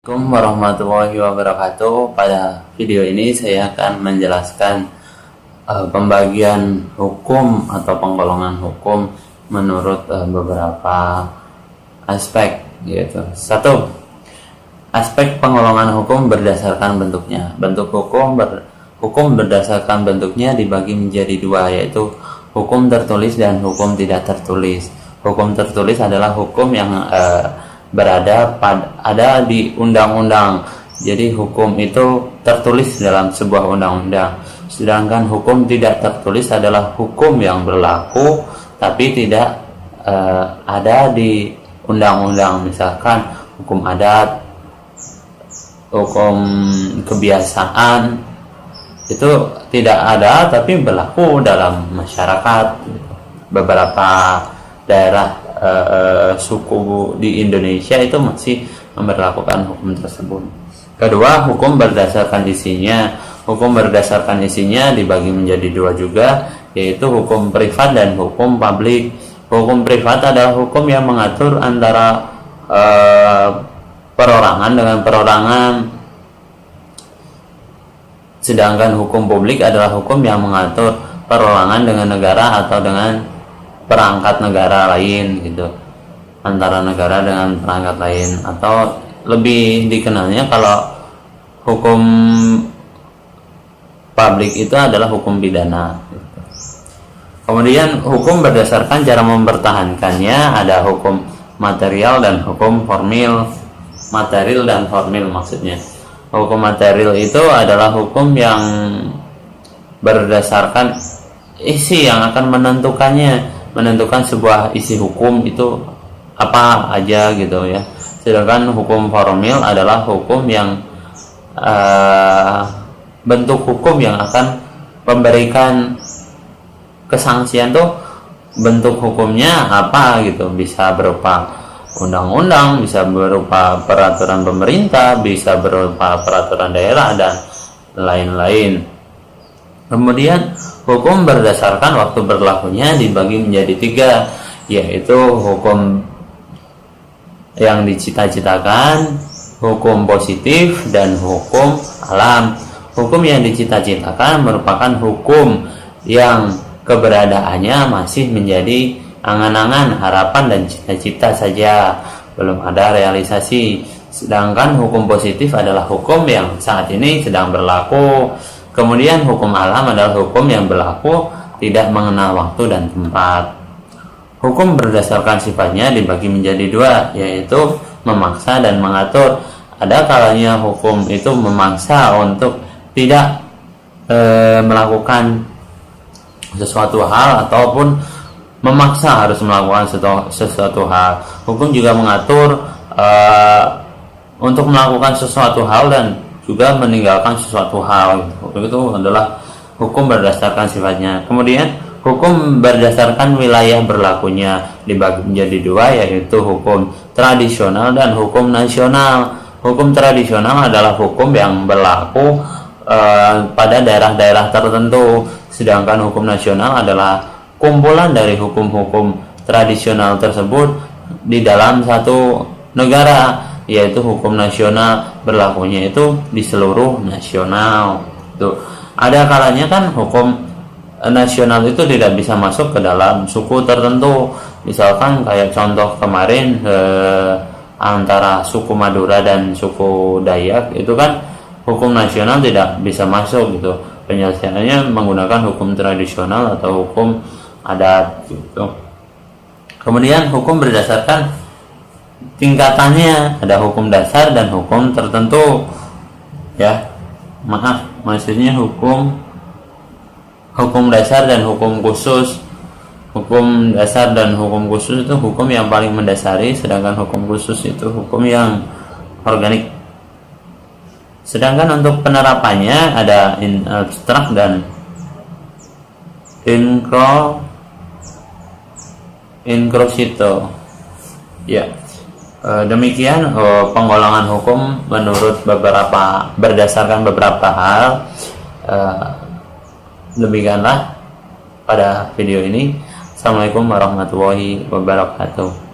Assalamualaikum warahmatullahi wabarakatuh. Pada video ini saya akan menjelaskan pembagian hukum atau penggolongan hukum menurut beberapa aspek, yaitu satu, aspek penggolongan hukum berdasarkan bentuknya. Bentuk hukum berdasarkan bentuknya dibagi menjadi dua, yaitu hukum tertulis dan hukum tidak tertulis. Hukum tertulis adalah hukum yang ada di undang-undang. Jadi hukum itu tertulis dalam sebuah undang-undang. Sedangkan hukum tidak tertulis adalah hukum yang berlaku tapi tidak ada di undang-undang. Misalkan hukum adat, hukum kebiasaan itu tidak ada tapi berlaku dalam masyarakat. Beberapa daerah suku di Indonesia itu masih memberlakukan hukum tersebut. Kedua, hukum berdasarkan isinya. Hukum berdasarkan isinya dibagi menjadi dua juga, yaitu hukum privat dan hukum publik. Hukum privat adalah hukum yang mengatur antara perorangan dengan perorangan, sedangkan hukum publik adalah hukum yang mengatur perorangan dengan negara atau dengan perangkat negara lain, gitu, antara negara dengan perangkat lain, atau lebih dikenalnya kalau hukum publik itu adalah hukum pidana, gitu. Kemudian hukum berdasarkan cara mempertahankannya ada hukum material dan hukum formil. Material dan formil maksudnya. Hukum material itu adalah hukum yang berdasarkan isi yang akan menentukan sebuah isi hukum itu apa aja, gitu ya. Sedangkan hukum formil adalah hukum yang bentuk hukum yang akan memberikan kesangsian tuh bentuk hukumnya apa, gitu. Bisa berupa undang-undang, bisa berupa peraturan pemerintah, bisa berupa peraturan daerah dan lain-lain. Kemudian hukum berdasarkan waktu berlakunya dibagi menjadi tiga, yaitu hukum yang dicita-citakan, hukum positif, dan hukum alam. Hukum yang dicita-citakan merupakan hukum yang keberadaannya masih menjadi angan-angan, harapan, dan cita-cita saja, belum ada realisasi. Sedangkan hukum positif adalah hukum yang saat ini sedang berlaku. Kemudian hukum alam adalah hukum yang berlaku tidak mengenal waktu dan tempat. Hukum berdasarkan sifatnya dibagi menjadi dua, yaitu memaksa dan mengatur. Ada kalanya hukum itu memaksa untuk tidak melakukan sesuatu hal ataupun memaksa harus melakukan sesuatu hal. Hukum juga mengatur untuk melakukan sesuatu hal dan juga meninggalkan sesuatu hal. Itu adalah hukum berdasarkan sifatnya. Kemudian hukum berdasarkan wilayah berlakunya dibagi menjadi dua, yaitu hukum tradisional dan hukum nasional. Hukum tradisional adalah hukum yang berlaku pada daerah-daerah tertentu, sedangkan hukum nasional adalah kumpulan dari hukum-hukum tradisional tersebut di dalam satu negara, yaitu hukum nasional berlakunya itu di seluruh nasional. Tuh, ada kalanya kan hukum nasional itu tidak bisa masuk ke dalam suku tertentu. Misalkan kayak contoh kemarin antara suku Madura dan suku Dayak, itu kan hukum nasional tidak bisa masuk, gitu. Penyelesaiannya menggunakan hukum tradisional atau hukum adat, gitu. Kemudian hukum berdasarkan tingkatannya, ada hukum dasar dan hukum tertentu, ya. Maksudnya hukum dasar dan hukum khusus. Hukum dasar dan hukum khusus itu hukum yang paling mendasari, sedangkan hukum khusus itu hukum yang organik. Sedangkan untuk penerapannya ada abstrak dan inkrosito, ya. Demikian penggolongan hukum menurut berdasarkan beberapa hal. Demikianlah pada video ini. Assalamualaikum warahmatullahi wabarakatuh.